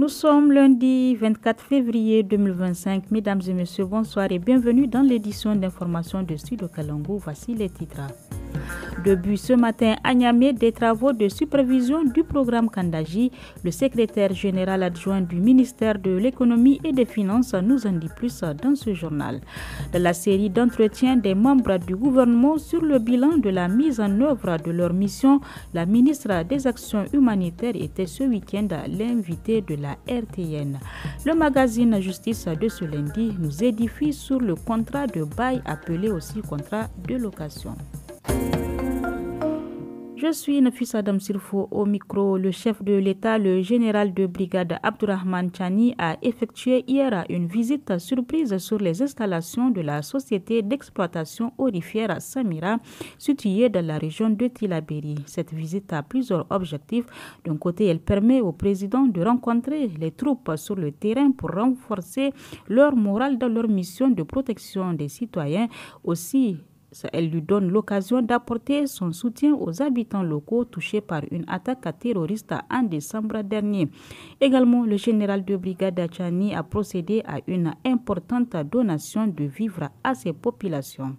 Nous sommes lundi 24 février 2025. Mesdames et messieurs, bonsoir et bienvenue dans l'édition d'information de Studio Kalangu. Voici les titres. Début ce matin à Niamey des travaux de supervision du programme Kandaji. Le secrétaire général adjoint du ministère de l'économie et des finances nous en dit plus dans ce journal. De la série d'entretiens des membres du gouvernement sur le bilan de la mise en œuvre de leur mission, la ministre des Actions humanitaires était ce week-end l'invitée de la RTN. Le magazine Justice de ce lundi nous édifie sur le contrat de bail appelé aussi contrat de location. Je suis Nafisa Adam Sirfo au micro. Le chef de l'État, le général de brigade Abdourahmane Tchani, a effectué hier une visite surprise sur les installations de la société d'exploitation aurifère Samira, située dans la région de Tillabéri. Cette visite a plusieurs objectifs. D'un côté, elle permet au président de rencontrer les troupes sur le terrain pour renforcer leur morale dans leur mission de protection des citoyens. Aussi, elle lui donne l'occasion d'apporter son soutien aux habitants locaux touchés par une attaque terroriste en décembre dernier. Également, le général de brigade Tchani a procédé à une importante donation de vivres à ces populations.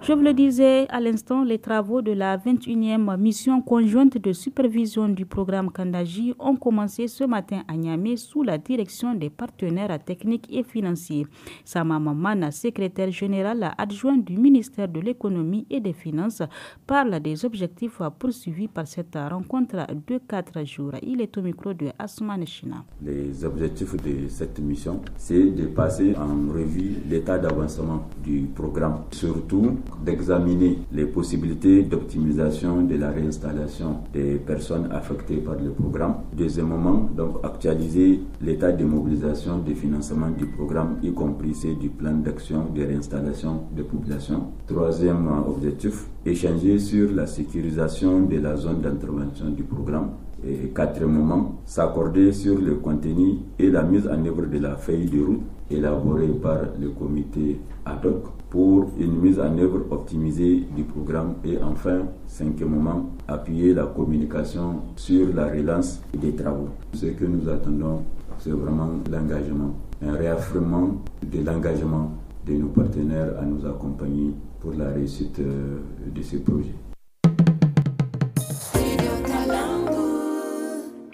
Je vous le disais à l'instant, les travaux de la 21e mission conjointe de supervision du programme Kandaji ont commencé ce matin à Niamey sous la direction des partenaires techniques et financiers. Sama Mamana, secrétaire général adjoint du ministère de l'économie et des finances, parle des objectifs poursuivis par cette rencontre de 4 jours. Il est au micro de Assoumane China. Les objectifs de cette mission, c'est de passer en revue l'état d'avancement du programme, surtout d'examiner les possibilités d'optimisation de la réinstallation des personnes affectées par le programme. Deuxièmement, donc actualiser l'état de mobilisation des financements du programme, y compris ceux du plan d'action de réinstallation des populations. Troisième objectif, échanger sur la sécurisation de la zone d'intervention du programme. Et quatrièmement, s'accorder sur le contenu et la mise en œuvre de la feuille de route élaborée par le comité ad hoc pour une mise en œuvre optimisée du programme. Et enfin, cinquièmement, appuyer la communication sur la relance des travaux. Ce que nous attendons, c'est vraiment l'engagement, un réaffirmement de l'engagement de nos partenaires à nous accompagner pour la réussite de ce projet.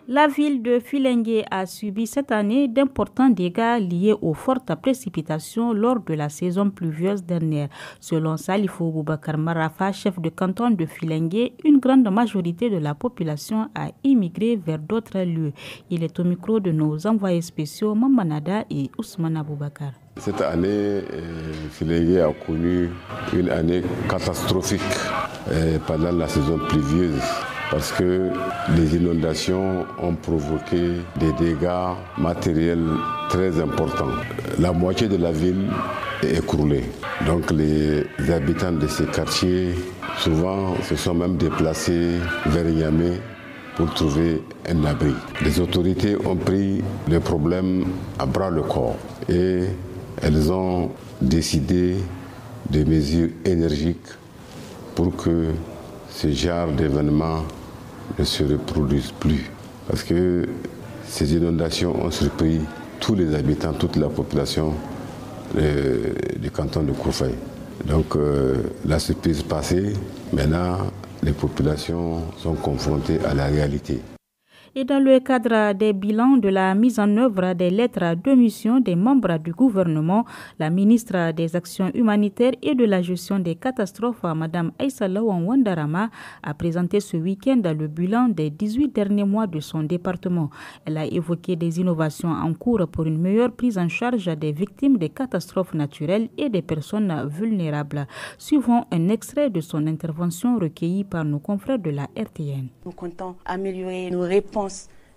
La ville de Filengue a subi cette année d'importants dégâts liés aux fortes précipitations lors de la saison pluvieuse dernière. Selon Salifou Boubacar Marafa, chef de canton de Filengue, une grande majorité de la population a immigré vers d'autres lieux. Il est au micro de nos envoyés spéciaux Mamanada et Ousmane Aboubakar. Cette année, Filengue a connu une année catastrophique pendant la saison pluvieuse, parce que les inondations ont provoqué des dégâts matériels très importants. La moitié de la ville est écroulée. Donc les habitants de ces quartiers, souvent, se sont même déplacés vers Niamey pour trouver un abri. Les autorités ont pris le problème à bras le corps et elles ont décidé de mesures énergiques pour que ce genre d'événements ne se reproduisent plus. Parce que ces inondations ont surpris tous les habitants, toute la population du canton de Kouffaye. Donc la surprise passée, maintenant les populations sont confrontées à la réalité. Et dans le cadre des bilans de la mise en œuvre des lettres de mission des membres du gouvernement, la ministre des Actions humanitaires et de la gestion des catastrophes, Mme Aïssa Lawan Wandarama, a présenté ce week-end le bilan des 18 derniers mois de son département. Elle a évoqué des innovations en cours pour une meilleure prise en charge des victimes des catastrophes naturelles et des personnes vulnérables. Suivons un extrait de son intervention recueillie par nos confrères de la RTN. Nous comptons améliorer nos réponses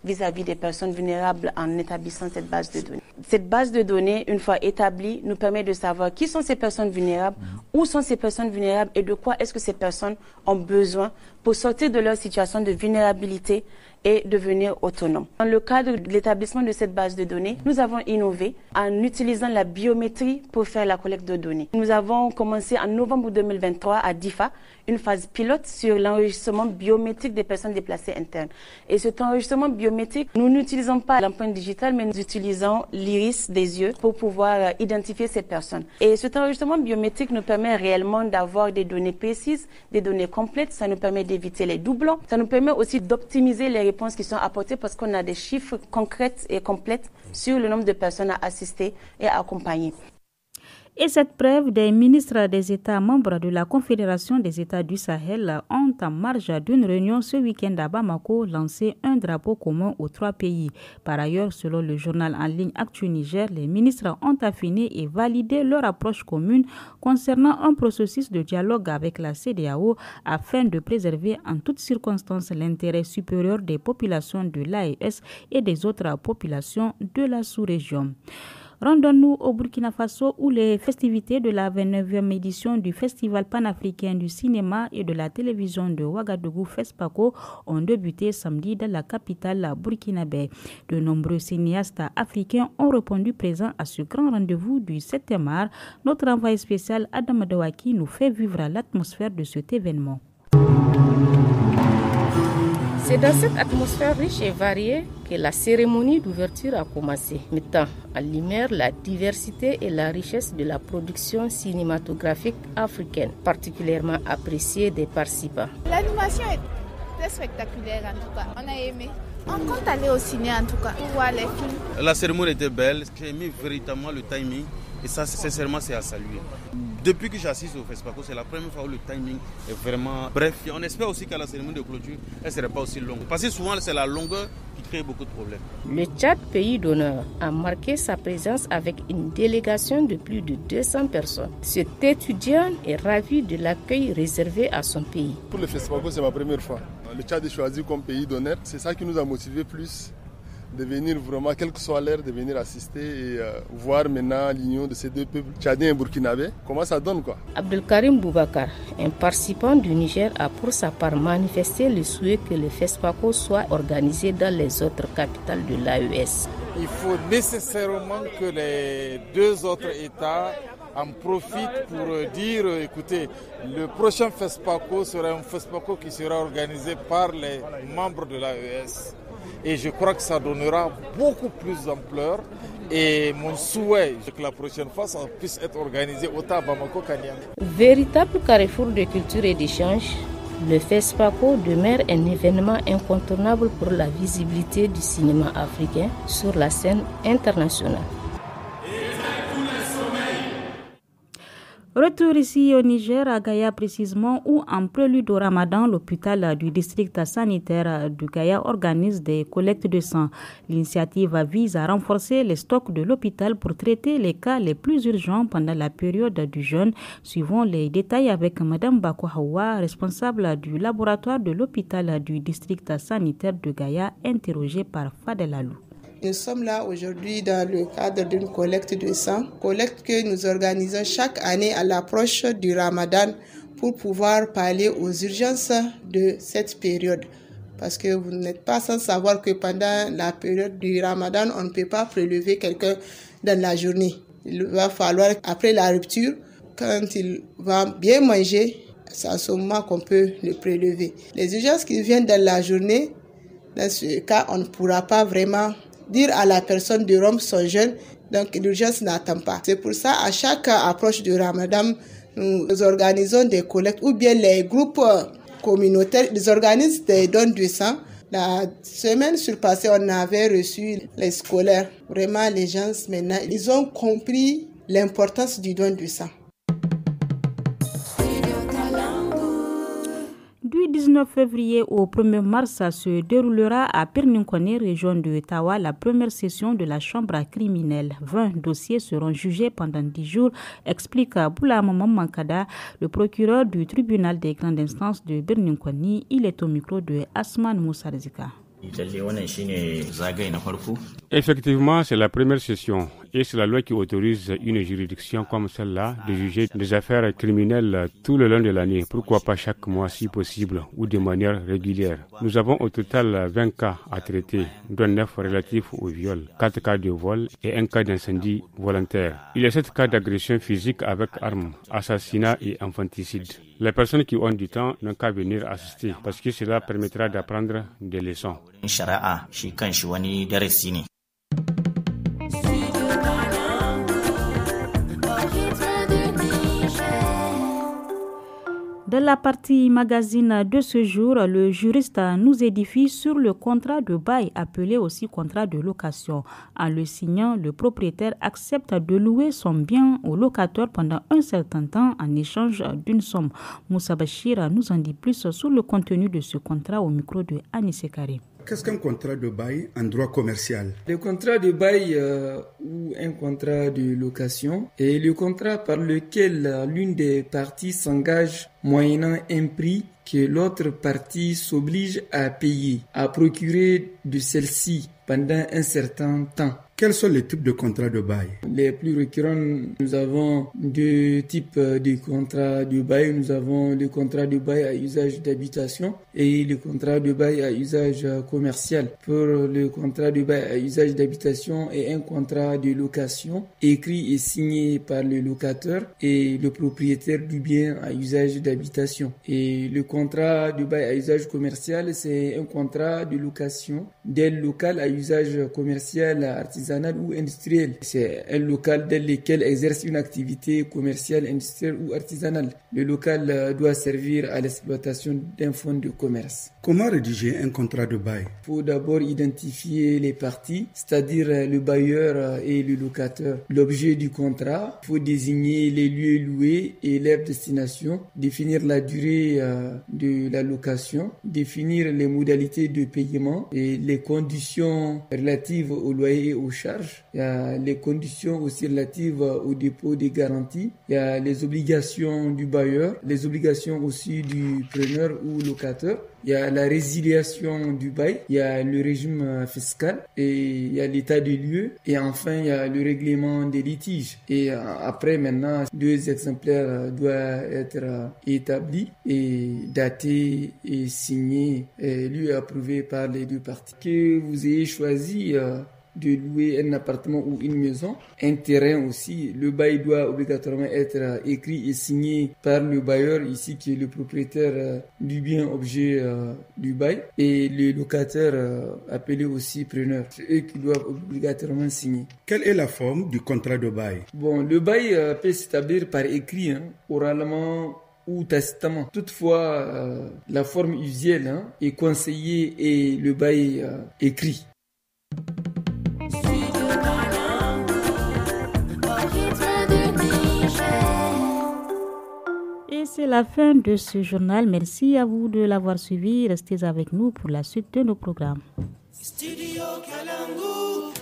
vis-à-vis des personnes vulnérables en établissant cette base de données. Cette base de données, une fois établie, nous permet de savoir qui sont ces personnes vulnérables, où sont ces personnes vulnérables et de quoi est-ce que ces personnes ont besoin pour sortir de leur situation de vulnérabilité et devenir autonomes. Dans le cadre de l'établissement de cette base de données, nous avons innové en utilisant la biométrie pour faire la collecte de données. Nous avons commencé en novembre 2023 à DIFA une phase pilote sur l'enregistrement biométrique des personnes déplacées internes. Et cet enregistrement biométrique, nous n'utilisons pas l'empreinte digitale, mais nous utilisons l'iris des yeux pour pouvoir identifier ces personnes. Et cet enregistrement biométrique nous permet réellement d'avoir des données précises, des données complètes. Ça nous permet d'éviter les doublons. Ça nous permet aussi d'optimiser les réponses qui sont apportées parce qu'on a des chiffres concrets et complètes sur le nombre de personnes à assister et à accompagner. Et cette preuve, des ministres des États membres de la Confédération des États du Sahel ont, en marge d'une réunion ce week-end à Bamako, lancé un drapeau commun aux 3 pays. Par ailleurs, selon le journal en ligne Actu Niger, les ministres ont affiné et validé leur approche commune concernant un processus de dialogue avec la CEDEAO afin de préserver en toutes circonstances l'intérêt supérieur des populations de l'AES et des autres populations de la sous-région. Rendons-nous au Burkina Faso où les festivités de la 29e édition du Festival panafricain du cinéma et de la télévision de Ouagadougou FESPACO ont débuté samedi dans la capitale burkinabé. De nombreux cinéastes africains ont répondu présents à ce grand rendez-vous du 7e art. Notre envoyé spécial Adam Dawaki nous fait vivre l'atmosphère de cet événement. C'est dans cette atmosphère riche et variée que la cérémonie d'ouverture a commencé, mettant en lumière la diversité et la richesse de la production cinématographique africaine, particulièrement appréciée des participants. L'animation est très spectaculaire en tout cas, on a aimé. On compte aller au ciné en tout cas pour voir les films. La cérémonie était belle, j'ai aimé véritablement le timing et ça sincèrement c'est à saluer. Depuis que j'assiste au FESPACO, c'est la première fois où le timing est vraiment bref. Et on espère aussi qu'à la cérémonie de clôture, elle ne serait pas aussi longue. Parce que souvent, c'est la longueur qui crée beaucoup de problèmes. Le Tchad, pays d'honneur, a marqué sa présence avec une délégation de plus de 200 personnes. Cet étudiant est ravi de l'accueil réservé à son pays. Pour le FESPACO, c'est ma première fois. Le Tchad est choisi comme pays d'honneur. C'est ça qui nous a motivés plus de venir vraiment, quelle que soit l'heure, de venir assister et voir maintenant l'union de ces deux peuples, tchadiens et burkinabés, comment ça donne quoi. Abdelkarim Boubacar, un participant du Niger, a pour sa part manifesté le souhait que le FESPACO soit organisé dans les autres capitales de l'AES. Il faut nécessairement que les deux autres États en profitent pour dire, écoutez, le prochain FESPACO sera un FESPACO qui sera organisé par les membres de l'AES. Et je crois que ça donnera beaucoup plus d'ampleur. Et mon souhait, c'est que la prochaine fois, ça puisse être organisé autant à Bamako qu'à Niamey. Véritable carrefour de culture et d'échange, le FESPACO demeure un événement incontournable pour la visibilité du cinéma africain sur la scène internationale. Retour ici au Niger, à Gaïa précisément, où en prélude au Ramadan, l'hôpital du district sanitaire de Gaïa organise des collectes de sang. L'initiative vise à renforcer les stocks de l'hôpital pour traiter les cas les plus urgents pendant la période du jeûne. Suivons les détails avec Mme Bako Hawa, responsable du laboratoire de l'hôpital du district sanitaire de Gaïa, interrogée par Fadel Alou. Nous sommes là aujourd'hui dans le cadre d'une collecte de sang, collecte que nous organisons chaque année à l'approche du Ramadan pour pouvoir pallier aux urgences de cette période. Parce que vous n'êtes pas sans savoir que pendant la période du Ramadan, on ne peut pas prélever quelqu'un dans la journée. Il va falloir, après la rupture, quand il va bien manger, c'est à ce moment qu'on peut le prélever. Les urgences qui viennent dans la journée, dans ce cas, on ne pourra pas vraiment dire à la personne de rompre son jeûne, donc l'urgence n'attend pas. C'est pour ça, à chaque approche du Ramadan, nous organisons des collectes ou bien les groupes communautaires, ils organisent des dons de sang. La semaine surpassée, on avait reçu les scolaires. Vraiment, les gens, maintenant, ils ont compris l'importance du don de sang. Du 19 février au 1er mars, se déroulera à Pirninkone, région de Tawa, la première session de la chambre criminelle. 20 dossiers seront jugés pendant 10 jours, explique Boula Maman Mankada, le procureur du tribunal des grandes instances de Pirninkone. Il est au micro de Asman Moussarzika. Effectivement, c'est la première session et c'est la loi qui autorise une juridiction comme celle-là de juger des affaires criminelles tout le long de l'année. Pourquoi pas chaque mois si possible ou de manière régulière. Nous avons au total 20 cas à traiter, dont 9 relatifs au viol, 4 cas de vol et 1 cas d'incendie volontaire. Il y a 7 cas d'agression physique avec armes, assassinat et infanticide. Les personnes qui ont du temps n'ont qu'à venir assister parce que cela permettra d'apprendre des leçons. Dans la partie magazine de ce jour, le juriste nous édifie sur le contrat de bail, appelé aussi contrat de location. En le signant, le propriétaire accepte de louer son bien au locateur pendant un certain temps en échange d'une somme. Moussa Bachir nous en dit plus sur le contenu de ce contrat au micro de Anissé Karim. Qu'est-ce qu'un contrat de bail en droit commercial? Le contrat de bail ou un contrat de location est le contrat par lequel l'une des parties s'engage moyennant un prix que l'autre partie s'oblige à payer, à procurer de celle-ci pendant un certain temps. Quels sont les types de contrats de bail? Les plus récurrents, nous avons 2 types de contrats de bail. Nous avons le contrat de bail à usage d'habitation et le contrat de bail à usage commercial. Pour le contrat de bail à usage d'habitation est un contrat de location écrit et signé par le locateur et le propriétaire du bien à usage d'habitation. Et le contrat de bail à usage commercial, c'est un contrat de location d'un local à usage commercial, artisanal ou industriel. C'est un local dans lequel exerce une activité commerciale, industrielle ou artisanale. Le local doit servir à l'exploitation d'un fonds de commerce. Comment rédiger un contrat de bail? Il faut d'abord identifier les parties, c'est-à-dire le bailleur et le locateur. L'objet du contrat, il faut désigner les lieux loués et leur destination, définir la durée de la location, définir les modalités de paiement et les conditions relatives au loyer et aux charges. Il y a les conditions aussi relatives au dépôt des garanties. Il y a les obligations du bailleur, les obligations aussi du preneur ou locateur. Il y a la résiliation du bail, il y a le régime fiscal et il y a l'état des lieux et enfin il y a le règlement des litiges. Et après maintenant, 2 exemplaires doivent être établis et datés et signés et lui approuvés par les 2 parties. Que vous ayez choisi de louer un appartement ou une maison, un terrain aussi, le bail doit obligatoirement être écrit et signé par le bailleur ici qui est le propriétaire du bien objet du bail et le locataire appelé aussi preneur. C'est eux qui doivent obligatoirement signer. Quelle est la forme du contrat de bail? Bon, le bail peut s'établir par écrit, oralement ou tacitement. Toutefois, la forme usuelle est conseillée et le bail écrit. Et c'est la fin de ce journal. Merci à vous de l'avoir suivi. Restez avec nous pour la suite de nos programmes.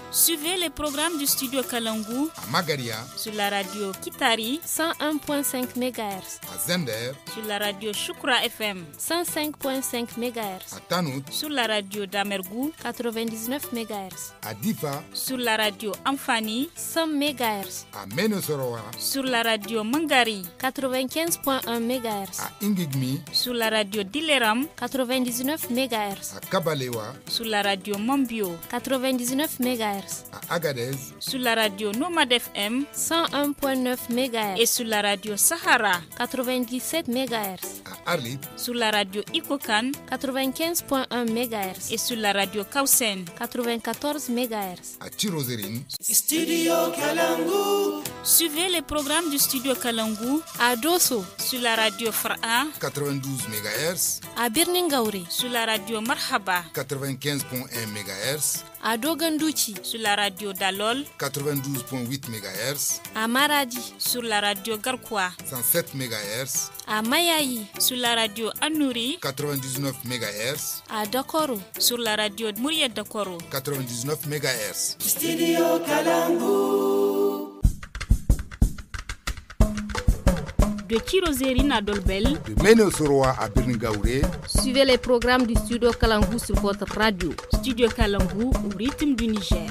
Suivez les programmes du Studio Kalangu à Magaria sur la radio Kitari 101.5 MHz, à Zender sur la radio Shukra FM 105.5 MHz, à Tanout sur la radio Damergou 99 MHz, à Difa sur la radio Amfani 100 MHz, à Menosoroa sur la radio Mangari 95.1 MHz, à Ingigmi sur la radio Dileram 99 MHz, à Kabalewa sur la radio Mambio 99 MHz, à Agadez sur la radio Nomad FM 101.9 MHz et sur la radio Sahara 97 MHz, à Arlit sur la radio Ikokan 95.1 MHz et sur la radio Kausen 94 MHz, à Chirozérine Studio Kalangu. Suivez les programmes du Studio Kalangu à Dosso sur la radio Fara 92 MHz, à Birningauri sur la radio Marhaba 95.1 MHz, à Dogandouchi sur la radio Dalol 92.8 MHz, à Maradi sur la radio Garkwa 107 MHz, à Mayaï sur la radio Anouri 99 MHz, à Dakoro sur la radio Mouria Dakoro 99 MHz. Studio Kalangu. de Chirozérine à Dolbel, de Ménosoroa à Birningaouré. Suivez les programmes du Studio Kalangu sur votre radio. Studio Kalangu au rythme du Niger.